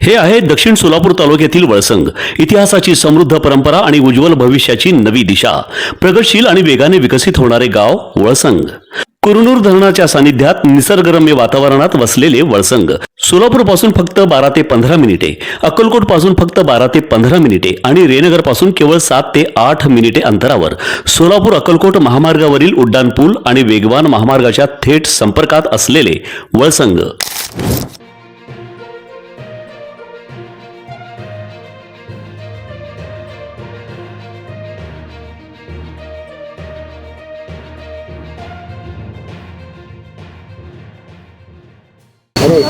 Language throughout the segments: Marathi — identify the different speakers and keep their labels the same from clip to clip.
Speaker 1: हे आहे दक्षिण सोलापूर तालुक्यातील वळसंग. इतिहासाची समृद्ध परंपरा आणि उज्ज्वल भविष्याची नवी दिशा. प्रगतशील आणि वेगाने विकसित होणारे गाव वळसंग. कुरनूर धरणाच्या सानिध्यात निसर्गरम्य वातावरणात वसलेले वळसंग सोलापूर पासून फक्त 12 ते 15 मिनिटे, अक्कलकोट पासून फक्त 12 ते 15 मिनिटे आणि रेनगर पासून केवळ 7 ते 8 मिनिटे अंतरावर सोलापूर अक्कलकोट महामार्गावरील उड्डाणपूल आणि वेगवान महामार्गाच्या थेट संपर्कात असलेले वळसंग.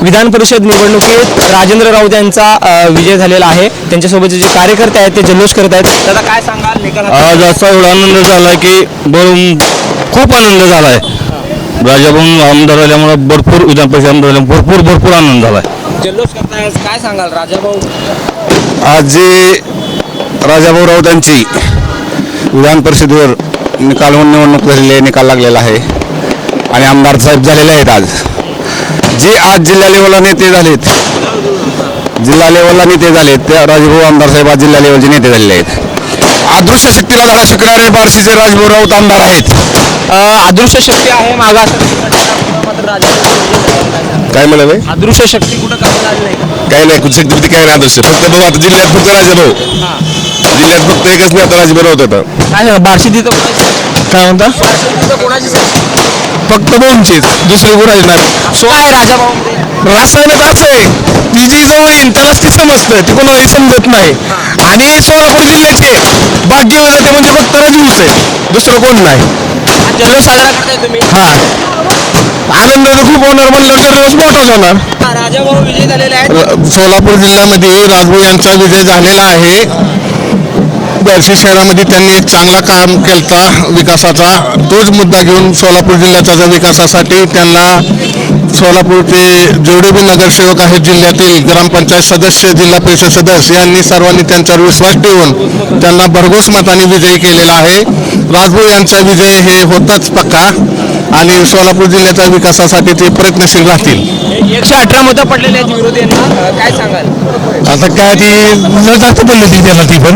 Speaker 2: विधान परिषद निवडणुकीत राजेंद्र राऊत यांचा विजय झालेला आहे. त्यांच्यासोबतचे जे कार्यकर्ते आहेत ते जल्लोष करत आहेत. दादा काय सांगाल निकाल?
Speaker 3: आज असा एवढा आनंद झाला की खूप आनंद झाला आहे. राजाभाऊ आमदार झाल्यामुळे भरपूर विधान परिषद आमदार झाल्यामुळे भरपूर आनंद झाला आहे.
Speaker 2: जल्लोष करताय काय सांगाल राजाभाऊ?
Speaker 3: आज जे राजाभाऊ राऊत यांची विधान परिषदेवर निवडणूक झालेली आहे, निकाल लागलेला आहे आणि आमदार साहेब झालेले आहेत. आज जे आज जिल्हा लेवलला नेते झालेत, त्या राजभाऊ आमदार साहेब आज जिल्हा लेवलचे नेते झालेले आहेत. अदृश्य शक्तीला धडा शिकणारे बार्शीचे राजभाऊ राऊत आमदार आहेत.
Speaker 2: अदृश्य शक्ती आहे मागास
Speaker 3: काय म्हणाल?
Speaker 2: अदृश्य शक्ती कुठं काम झाली नाही?
Speaker 3: काही नाही, कुठे शक्ती काय नाही अदृश्य. फक्त बघा आता जिल्ह्यात फक्त राजाभाऊ, जिल्ह्यात फक्त एकच नाही आता राजभाऊ राऊत होता.
Speaker 2: काय बार्शी तिथं
Speaker 3: काय म्हणता?
Speaker 2: कोणाची
Speaker 3: फक्त दोनचीच, दुसरी कुणाची नाही.
Speaker 2: सो आहे राजाभाऊ
Speaker 3: रासायनिक असं आहे, ती जी जवळ येईल त्यालाच ती समजतं, ती कोणालाही समजत नाही. आणि सोलापूर जिल्ह्याचे भाग्य होते म्हणजे फक्त राजूच आहे, दुसरं कोण नाही.
Speaker 2: जल्लोष साजरा करताय तुम्ही?
Speaker 3: हा, आनंद तर खूप होणार, म्हणलं तर रोज मोठाच होणार.
Speaker 2: राजाभाऊ विजय झालेले आहेत.
Speaker 3: सोलापूर जिल्ह्यामध्ये राजभाऊ यांचा विजय झालेला आहे. बार्शी शहरामध्ये त्यांनी एक चांगला काम केलता विकासाचा, तोच मुद्दा घेऊन सोलापूर जिल्ह्याच्या विकासासाठी त्यांना सोलापूरचे जेवढे बी नगरसेवक आहेत, जिल्ह्यातील ग्रामपंचायत सदस्य, जिल्हा परिषद सदस्य यांनी सर्वांनी त्यांच्यावर विश्वास ठेवून त्यांना भरघोस मताने विजयी केलेला आहे. राजभाऊ यांचा विजय हे होताच पक्का आणि सोलापूर जिल्ह्याच्या विकासासाठी ते प्रयत्नशील राहतील.
Speaker 2: 118 मतं पडलेले आहेत विरोधींना, काय सांगाल?
Speaker 3: आता काय ती न जास्त बोलली ती त्यांना, ती पण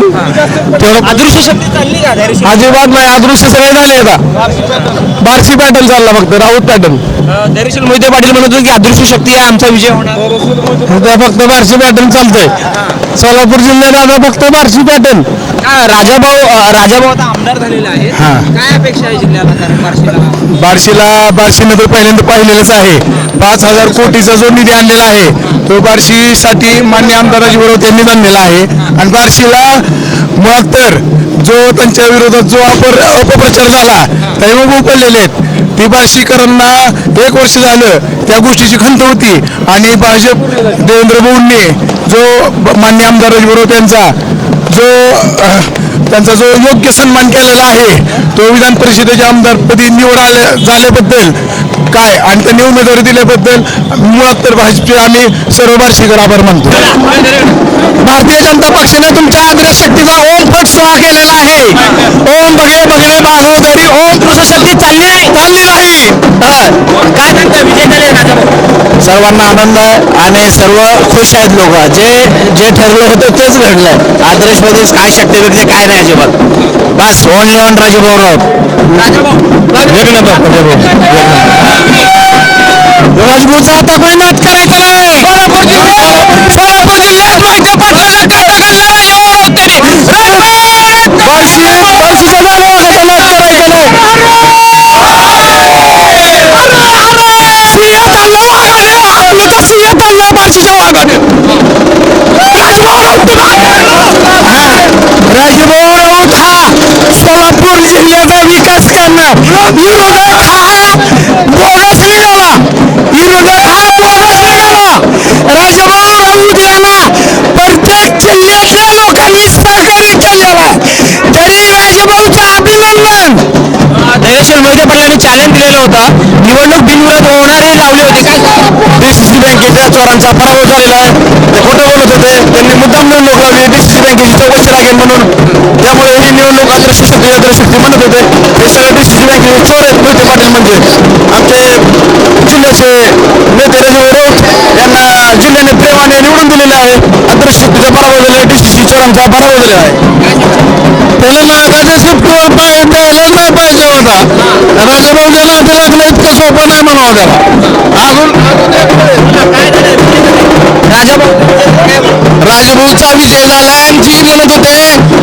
Speaker 3: तेवढं
Speaker 2: अदृश्य शक्ती चालली का?
Speaker 3: अजिबात नाही, अदृश्य सगळे झाले आता. बार्शी पॅटर्न चालला फक्त, राऊत पॅटर्न.
Speaker 2: धैर्यशील मोहिते पाटील म्हणत होते की अदृश्य शक्ती आहे आमचा विजय होणार.
Speaker 3: फक्त बार्शी पॅटर्न चालतंय सोलापूर जिल्ह्यात, आता फक्त बार्शी पॅटर्न.
Speaker 2: राजाभाऊ आता आमदार झालेला आहे, काय अपेक्षा आहे जिल्ह्याला?
Speaker 3: बार्शीनं तर पहिल्यांदा पाहिलेलंच आहे. 5,000 कोटीचा जो निधी आणलेला आहे तो बार्शीसाठी मान्य आमदार राजभाऊ राऊत यांनीच आणलेला आहे. आणि बार्शीला मुळात तर जो त्यांच्या विरोधात जो अपप्रचार झाला त्याही उभे पडलेले आहेत. ती बार्शीकरांना 1 वर्ष झालं त्या गोष्टीची खंत होती आणि भाजप देवेंद्र भाऊंनी जो मान्य आमदार राजभाऊ राऊत त्यांचा जो योग्य सन्मान केलेला आहे, तो विधान परिषदेच्या आमदारपदी निवड झाल्याबद्दल काय आणि त्यांनी उमेदवारी दिल्याबद्दल मुळात तर भाजपचे आम्ही सर्व बार्शीकर आभार मानतो. भारतीय जनता पक्षाने तुमच्या अदृश्य शक्तीचा ओम फट सोहळा केलेला आहे. ओम बगळे बगळे बागोदरी, ओम पुरुषशक्ती चालली नाही.
Speaker 2: काय म्हणता विजय झाले राजाभाऊ?
Speaker 3: सर्वांना आनंद आणि सर्व खुश आहेत लोक. जे ठरलं होतं तेच घडलं. आदर्शमध्ये काय शक्ती व्यक्ती काय नाही अजिबात. बस ओनली ऑन राजभाऊ राऊत. राजभाऊचा आता कोणी नाच करायचं नाही. सोलापूर जिल्ह्यात मोहिते पाटलाला काटा घालणारा राजभाऊ बार्शीचा झाला आता नाच करायचं नाही. सिंह चालला वाघाने, आपलं सिंह चालला बार्शीच्या वाघाने. राजभाऊ राऊत हा सोलापूर जिल्ह्याचा विकास करणार. विरोधक हा बोगस निघाला. राजभाऊ राऊत यांना प्रत्येक जिल्ह्यातल्या लोकांनी सहकार्य केलेलं आहे, तरी राजभाऊचं अभिनंदन.
Speaker 2: धैर्यशील मोहिते पाटलांनी चॅलेंज दिलेलं होतं, निवडणूक बिनविरोध होणार हे लावली होती. काय
Speaker 3: डीसीसी बँकेच्या चोरांचा पराभव झालेला आहे. ते खोटं बोलत होते, त्यांनी मुद्दाम निवडणूक लावली डीसीसी बँकेची चौकशी लागेल म्हणून. त्यामुळे ही निवडणूक अदृश्य शक्ती म्हणत होते. हे सगळे डीसीसी बँकेचे चोर आहेत. मोहिते पाटील म्हणजे आमचे जिल्ह्याचे नेते राजभाऊ राऊत यांना जिल्ह्याने प्रेमाने निवडून दिलेले झालेले आहे अदृश्य शक्तीचा पराभव झालेला आहे DCC चोरांचा पराभव झालेला आहे त्याला नागाच्या शिफ्टवर पाय द्यायलाच नाही पाहिजे होता राजाभाऊच्या नादी लागला इतकं सोपं नाही म्हणावं त्याला राजाभाऊचा विजय झाला आणि जी म्हणत होते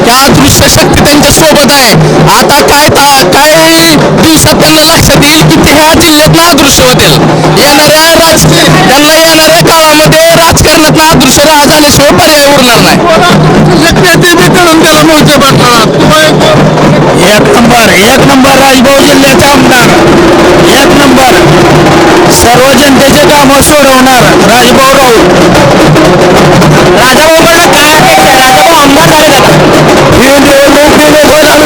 Speaker 3: की अदृश्य शक्ती त्यांच्या सोबत आहे आता काही दिवसात त्यांना लक्षात येईल की ते ह्या जिल्ह्यात अदृश्य होतील त्यांना येणाऱ्या काळामध्ये राजकारणात अदृश्य झाल्याशिवाय पर्याय उरणार नाही कळून त्याला मोर्चा एक नंबर राजभाऊ जिल्ह्याचा आमदार एक नंबर सर्व जनतेचे कामं सोडवणार राजभाऊ राऊत राजाभाऊकडनं काय अपेक्षा आहे राजाभाऊ आमदार झाले का ही निवडणूक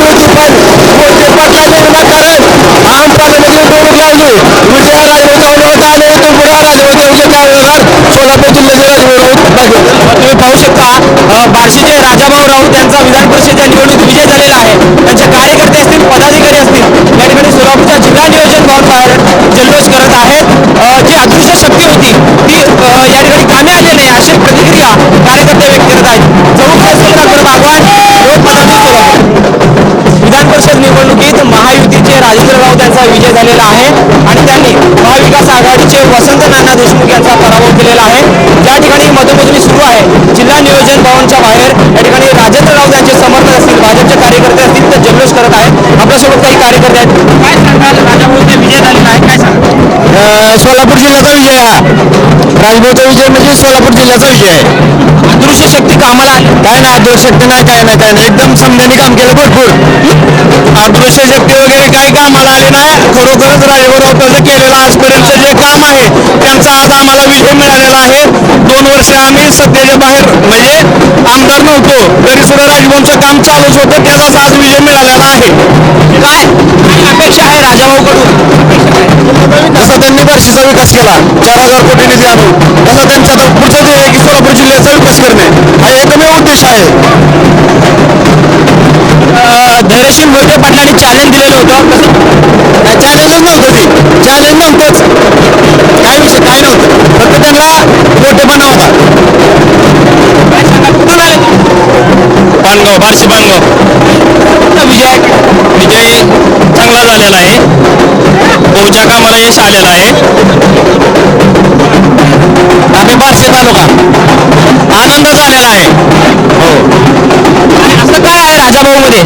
Speaker 3: होती पण मोठे पडला निर्माण कारण आम पार्लमेंट निवडणूक लावली विजया राजभाऊ होता आणि इथून पुढे राजभाऊचे विजय काय होणार सोलापूर जिल्ह्याचे राजभाऊ राऊत तुम्ही पाहू शकता बार्शीचे राजाभाऊ राऊत यांचा विधान परिषदेच्या निवडणूक विजय झालेला आहे त्यांचे कार्यकर्ते असतील पदाधिकारी असतील या ठिकाणी सोलापूरच्या जिल्हा नियोजन भवन बाहेर जल्लोष करत आहेत जी अदृश्य शक्ती होती ती या ठिकाणी कामी आली नाही अशी प्रतिक्रिया कार्यकर्ते व्यक्त करत आहेत जवळपास डॉक्टर बागवान रोड पदाधिकारी विधान परिषद निवडणुकीत महायुतीचे राजेंद्र राऊत यांचा विजय झालेला आहे आणि त्यांनी महाविकास आघाडीचे वसंत नाना देशमुख यांचा पराभव केलेला आहे ज्या ठिकाणी मतमोजणी सुरू आहे जिल्हा नियोजन भवनच्या बाहेर या ठिकाणी राजेंद्र राऊत यांचे समर्थक असतील भाजपचे कार्यकर्ते असतील तर जल्लोष करत आहेत आपल्यासोबत काही कार्यकर्ते आहेत काय सांगाल राजाभाऊचा विजय झालेला आहे काय सांगाल सोलापूर जिल्ह्याचा विजय हा राजभाऊचा विजय म्हणजे सोलापूर जिल्ह्याचा विजय आहे अदृश्य शक्ती कामाला आली काय नाही अदृश्य शक्ती नाही काय नाही एकदम समजाने काम केलं भरपूर अदृश्य शक्ती वगैरे काही कामाला आली नाही खरोखरच राजभाऊ राऊतांचं केलेलं आजपर्यंत जे काम आहे त्यांचा आज आम्हाला विजय मिळालेला आहे 2 वर्ष आम्ही सत्तेच्या बाहेर म्हणजे आमदार नव्हतो तरी सुद्धा राजभाऊंचं काम चालूच होतं त्याचाच आज विजय मिळालेला आहे काय अपेक्षा आहे राजाभाऊकडून जसा त्यांनी बार्शीचा विकास केला 4000 कोटी निधी आणून तसा त्यांचा पुढचा ध्येय आहे की सोलापूर जिल्ह्याचा विकास करणे हा एकमेव उद्देश आहे धैर्यशील मोठे पाटलांनी चॅलेंज दिलेलं होतं चॅलेंजच नव्हतं ते चॅलेंज नव्हतंच काय विषय काय नव्हतं फक्त त्यांना मोठेपणा होता पानगाव बार्शी पानगाव विजय चांगला झालेला आहे भाऊच्या कामाला यश आलेलं आहे आम्ही बार्शी तालुका आनंद झालेला आहे हो असं काय आहे राजाभाऊमध्ये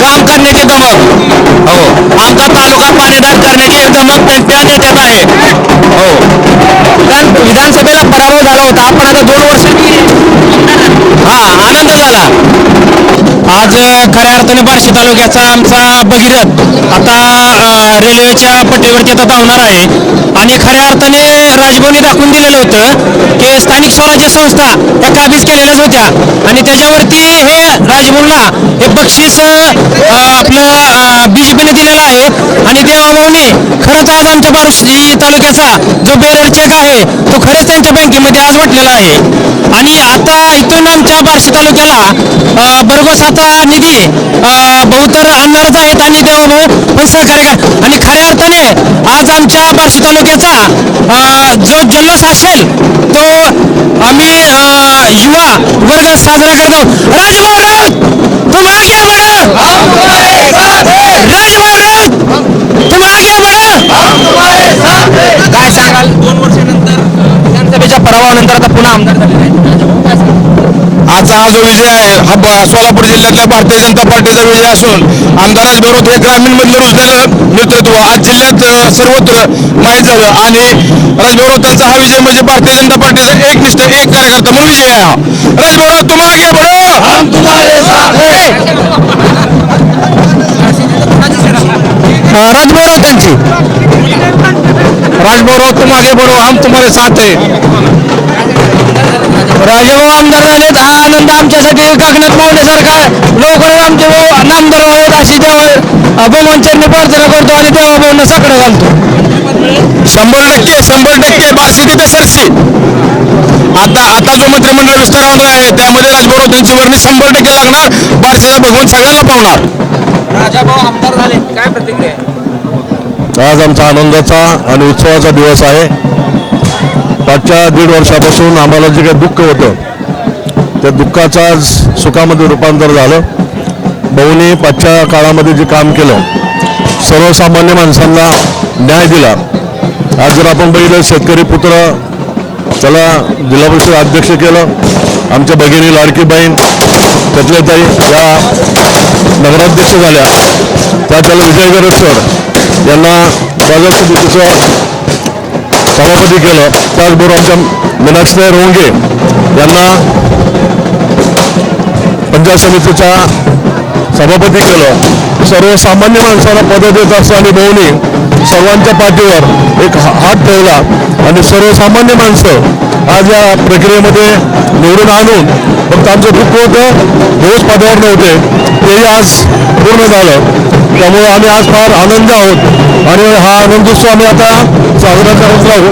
Speaker 3: काम करण्याची धमक हो आमचा तालुका पाणीदार करण्याची एक धमक त्या नेत्यात आहे हो विधानसभेला पराभव झाला होता पण आता 2 वर्ष हा आनंद झाला आज खऱ्या अर्थाने बार्शी तालुक्याचा आमचा भगीरथ आता रेल्वेच्या पट्टीवरती आता धावणार आहे आणि खऱ्या अर्थाने राजभाऊंनी दाखवून दिलेलं होतं की स्थानिक स्वराज्य संस्था त्या काबीज केलेल्याच होत्या आणि त्याच्यावरती हे राजभाऊंना हे बक्षीस आपलं BJPने दिलेलं आहे आणि देवाभाऊनी खरंच आज आमच्या बार्शी तालुक्याचा जो बेरर चेक आहे तो खरंच त्यांच्या बँकेमध्ये आज वाटलेला आहे आणि आता इथून आमच्या बार्शी तालुक्याला भरघोस आता निधी बहुतर आणणारच आहेत आणि देवाभाऊ पण सहकार्य आणि खऱ्या अर्थाने आज आमच्या बार्शी तालुक्याचा जो जल्लोष असेल तो आम्ही युवा वर्ग साजरा करत आहोत राजभाऊ राऊत तुम आगे बढ़ो राजभाऊ राऊत तुम आगे बढ़ो काय सांगाल 2 वर्षानंतर विधानसभेच्या पराभवानंतर आता पुन्हा आमदार झालेला आहे आजचा हा जो विजय आहे हा सोलापूर जिल्ह्यातल्या भारतीय जनता पार्टीचा विजय असून आमदार राजभाऊ हे ग्रामीणमधलं रुजलेलं नेतृत्व आज जिल्ह्यात सर्वत्र माहीत झालं आणि राजभाऊ त्यांचा हा विजय म्हणजे भारतीय जनता पार्टीचा एकनिष्ठ एक कार्यकर्ता म्हणून विजय आहे हा राजभाऊ तुम आगे बढ़ो हम तुम्हारे साथ हैं राजभाऊ त्यांची राजभाऊ तुम आगे बढ़ो हम तुम्हारे साथ हैं राजाभाऊ आमदार झालेत हा आनंद आमच्यासाठी काकनाथ मावल्यासारखा लवकरच आमचे नामदार व्हावेत अशी देवाभाऊंच्यांनी प्रार्थना करतो आणि देवाभाऊंना साकडं घालतो 100% बार्शी तिथे सरशी आता जो मंत्रिमंडळ विस्तार होणार आहे त्यामध्ये राजभाऊ त्यांची वर्णी 100% लागणार बार्शीचा भगवान सगळ्यांना पावणार राजाभाऊ आमदार झाले काय प्रतिक्रिया आज आमचा आनंदाचा आणि उत्सवाचा दिवस आहे पाचच्या 1.5 वर्षापासून आम्हाला जे काही दुःख होतं त्या दुःखाचं आज सुखामध्ये रूपांतर झालं. भाऊने पाचच्या काळामध्ये जे काम केलं, सर्वसामान्य माणसांना न्याय दिला. आज जर आपण बघितलं, शेतकरी पुत्र त्याला जिल्हा परिषद अध्यक्ष केलं. आमच्या भगिनी लाडकी बहीण त्यातल्या ताई या नगराध्यक्ष झाल्या, त्या त्याला विजय गरजसर यांना बाजार समितीचं सभापती केलं. त्याचबरोबर आमच्या मीनाक्षी रोंगे यांना पंचायत समितीचा सभापती केलं. सर्वसामान्य माणसाला पद देत असताना भाऊनी सर्वांच्या पाठीवर एक हात ठेवला आणि सर्वसामान्य माणसं आज या प्रक्रियेमध्ये निवडून आणून फक्त आमचं दुःख होतं, भाऊच पदावर नव्हते, तेही आज पूर्ण झालं. त्यामुळे आम्ही आज फार आनंद आहोत आणि हा आनंदोत्सव आम्ही आता साजरा करत राहू,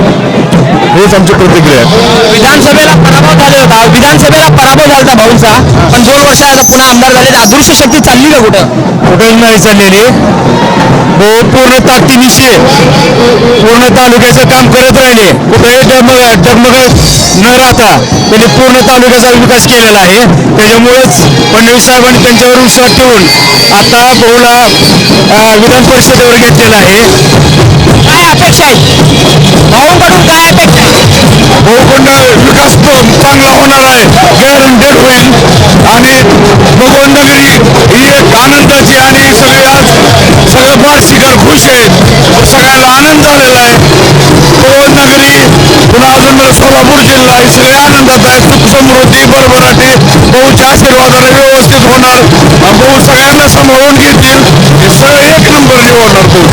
Speaker 3: हेच आमची प्रतिक्रिया आहे.
Speaker 2: विधानसभेला पराभव झाला होता, विधानसभेला पराभव झाला होता भाऊंचा, पण 2 वर्ष आता पुन्हा आमदार झाले. अदृश्य शक्ती चालली का कुठं
Speaker 3: नाही चाललेली. भाऊ पूर्ण ताकदीनिशी पूर्ण तालुक्याचं काम करत राहिले. कुठेही डगमगत न राहता त्यांनी पूर्ण तालुक्याचा विकास केलेला आहे. त्याच्यामुळेच फडणवीस साहेबांनी त्यांच्यावर विश्वास ठेवून आता भाऊला विधान परिषदेवर घेतलेला आहे.
Speaker 2: काय अपेक्षा आहेत भाऊंकडून, काय अपेक्षा आहे?
Speaker 3: भाऊकडनं विकास चांगला होणार आहे, गॅरंटेड होईल. आणि भगवान नगरी ही एक आनंदाची आणि सगळे आज सगळे पारशीकर खुश आहेत, सगळ्यांना आनंद झालेला आहे. भगवान नगरी पुन्हा अजून सोलापूर जिल्हा हे सगळे आनंदात आहे. सुख समृद्धी भरभराटी भाऊच्या आशीर्वादाने व्यवस्थित होणार. भाऊ सगळ्यांना सांभाळून घेतील, हे सगळे एक नंबर निवडणार भाऊ.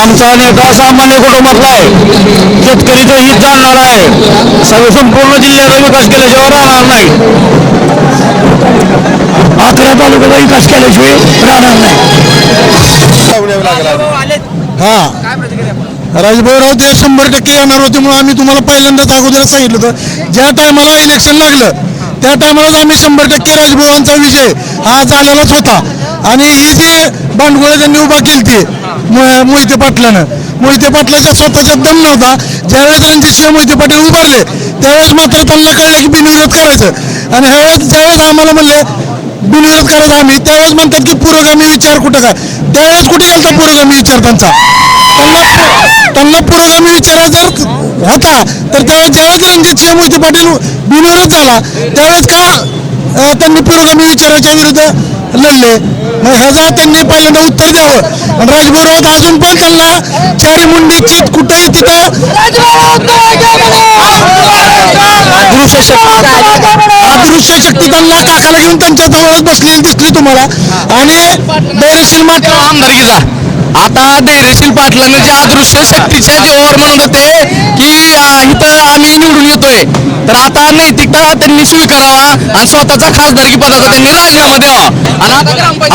Speaker 3: आमचा नेता सामान्य कुटुंबातला आहे, शेतकरीचं हित जाणणार आहे, सगळं संपूर्ण जिल्ह्याचा विकास केल्याशिवाय राहणार नाही. 11 तालुक्याचा विकास केल्याशिवाय राहणार नाही. राजभाऊराव ते 100% येणार होते म्हणून आम्ही तुम्हाला पहिल्यांदाच अगोदर सांगितलं होतं. ज्या टायमाला इलेक्शन लागलं त्या टायमालाच आम्ही 100% राजभाऊंचा विजय हा झालेलाच होता. आणि ही जी भांडवळ त्यांनी उभा केली ती मोहिते पाटलाच्या स्वतःच्या दम नव्हता. ज्यावेळेस रणजितसिंह मोहिते पाटील उभारले त्यावेळेस मात्र त्यांना कळलं की बिनविरोध करायचं. आणि ह्यावेळेस ज्यावेळेस आम्हाला म्हणले बिनविरोध करायचं आम्ही, त्यावेळेस म्हणतात की पुरोगामी विचार कुठं काय. त्यावेळेस कुठे गेलता पुरोगामी विचार त्यांचा? त्यांना पुरोगामी विचार जर होता तर त्यावेळेस ज्यावेळेस रणजितसिंह मोहिते पाटील बिनविरोध झाला त्यावेळेस का त्यांनी पुरोगामी विचाराच्या विरुद्ध लढले? मग ह्याचा त्यांनी पहिल्यांदा उत्तर द्यावं. आणि राजभाऊराव अजून पण त्यांना चारी मुंडी चित कुठेही तिथं अदृश्य शक्ती त्यांना काकाला घेऊन त्यांच्या जवळच बसलेली दिसली तुम्हाला. आणि धैर्यशील मात्र आमदारकीचा आता धैर्यशील पाटलांना जे अदृश्य शक्तीच्या जीवावर म्हणत होते की इथं आम्ही निवडून येतोय, तर आता नैतिकता त्यांनी स्वीकारावा आणि स्वतःचा खासदारकी पदाचा त्यांनी राजीनामा द्यावा. आणि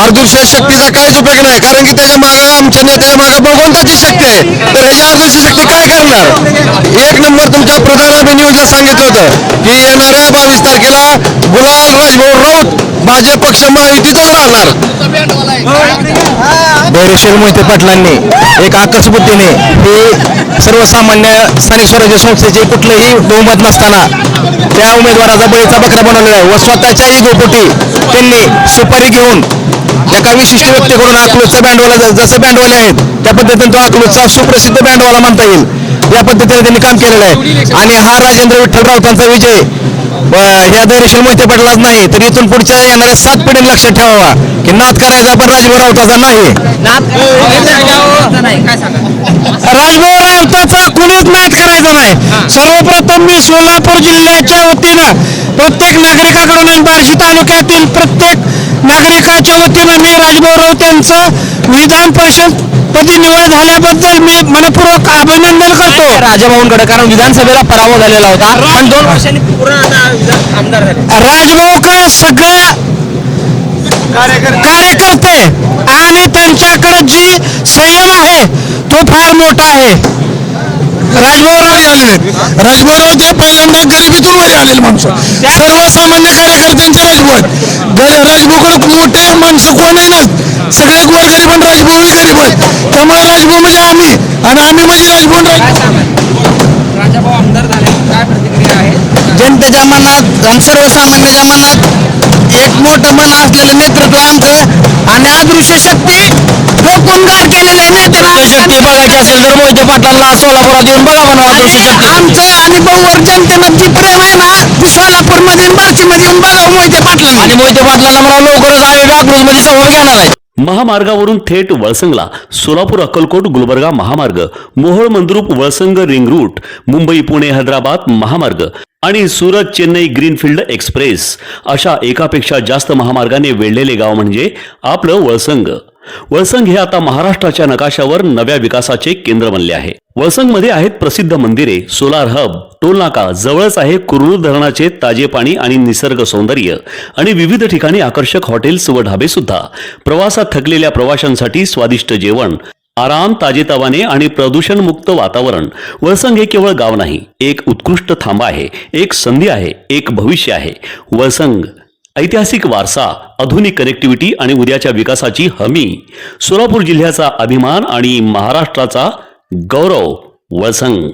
Speaker 3: अदृश्य शक्तीचा काहीच उपयोग नाही, कारण की त्याच्या मागे आमच्या नेत्याच्या मागे भगवंताची शक्ती आहे. तर ह्याची अदृश्य शक्ती काय करणार? 1 नंबर तुमच्या प्रधानांनी न्यूजला सांगितलं होतं की येणाऱ्या 22 तारखेला गुलाल राजभाऊ राऊत भाजप पक्ष महायुतीचा राहणार. धैर्यशील मोहिते पाटलांनी एक आकर्ष बुद्धीने हे सर्वसामान्य स्थानिक स्वराज्य संस्थेचे कुठलेही बहुमत नसताना त्या उमेदवाराचा बळीचा बकरा बनवलेला आहे. व स्वतःच्या इगोपोटी त्यांनी सुपारी घेऊन एका विशिष्ट व्यक्तीकडून अकलूजचा बँडवाला जसं बँडवाले आहेत त्या पद्धतीने तो अकलूजचा सुप्रसिद्ध बँडवाला म्हणता येईल या पद्धतीने त्यांनी काम केलेलं आहे. आणि हा राजेंद्र विठ्ठल राऊतांचा विजय ह्या धैर्यशील मोहिते पाटलाच नाही तर इथून पुढच्या येणाऱ्या 7 पिढीने लक्षात ठेवावा की नाद करायचा पण राजभाऊ राऊताचा नाही. राजभाऊ राऊताचा कुणीच नाद करायचा नाही. सर्वप्रथम मी सोलापूर जिल्ह्याच्या वतीनं प्रत्येक नागरिकाकडून आणि बार्शी तालुक्यातील प्रत्येक नागरिकाच्या वतीनं मी राजभाऊ राऊत यांचं विधान परिषद पदी निवड झाल्याबद्दल मी मनपूर्वक अभिनंदन करतो राजाभाऊंकडे, कारण विधानसभेला पराभव झालेला होता पण 2 वर्षांनी पूर्ण आमदार झाले. राजभाऊकडे सगळे कार्यकर्ते आणि त्यांच्याकडे जी संयम आहे तो फार मोठा आहे. राजभाऊराव आलेले, राजभाऊराव ते पहिल्यांदा गरिबीतून वर आलेले माणसं, सर्वसामान्य कार्यकर्त्यांचे राजभाऊकडे मोठे माणसं कोणही नाहीत, सगळे गोरगरीब आणि राजभाऊ गरीब आहेत. त्यामुळे राजभाऊ म्हणजे आम्ही आणि आम्ही म्हणजे राजभवन
Speaker 2: काय सांगाल राजाभाऊ आमदार झाले काय प्रतिक्रिया आहे
Speaker 3: जनतेच्या मनात आणि सर्वसामान्यांच्या मनात एक मोठं मन असलेलं नेतृत्व आमचं आणि अदृश्य शक्ती ठोकून गार केलेले नेते
Speaker 2: शक्ती बघायची असेल तर मोहिते पाटलांना सोलापुरात येऊन बघा म्हणून अदृश्य शक्ती
Speaker 3: आमचं आणि बहुवर जनतेनं जी प्रेम आहे ना ती सोलापूरमध्ये बार्शीमध्ये येऊन बघा मोहिते पाटलांनी
Speaker 2: आणि मोहिते पाटलांना म्हणा लवकरच आम्ही व्याक्रोज मध्ये सहभाग घेणार आहे
Speaker 1: महामार्गावरून थेट वळसंगला सोलापूर अक्कलकोट गुलबर्गा महामार्ग, मोहोळ मंद्रुप वळसंग रिंग रूट, मुंबई पुणे हैदराबाद महामार्ग आणि सुरत चेन्नई ग्रीनफील्ड एक्सप्रेस अशा एकापेक्षा जास्त महामार्गाने वेढलेले गाव म्हणजे आपलं वळसंग. वळसंग हे आता महाराष्ट्राच्या नकाशावर नव्या विकासाचे केंद्र बनले आहे. वळसंगमध्ये आहेत प्रसिद्ध मंदिरे, सोलार हब, टोलनाका, जवळच आहे कुरनूर धरणाचे ताजे पाणी आणि निसर्ग सौंदर्य आणि विविध ठिकाणी आकर्षक हॉटेल्स व ढाबे सुद्धा. प्रवासात थकलेल्या प्रवाशांसाठी स्वादिष्ट जेवण, आराम, ताजेतवाने आणि प्रदूषणमुक्त वातावरण. वळसंग हे केवळ गाव नाही, एक उत्कृष्ट थांबा आहे, एक संधी आहे, एक भविष्य आहे. वळसंग ऐतिहासिक वारसा, आधुनिक कनेक्टिव्हिटी आणि उद्याच्या विकासाची हमी. सोलापूर जिल्ह्याचा अभिमान आणि महाराष्ट्राचा गौरव. वळसंग.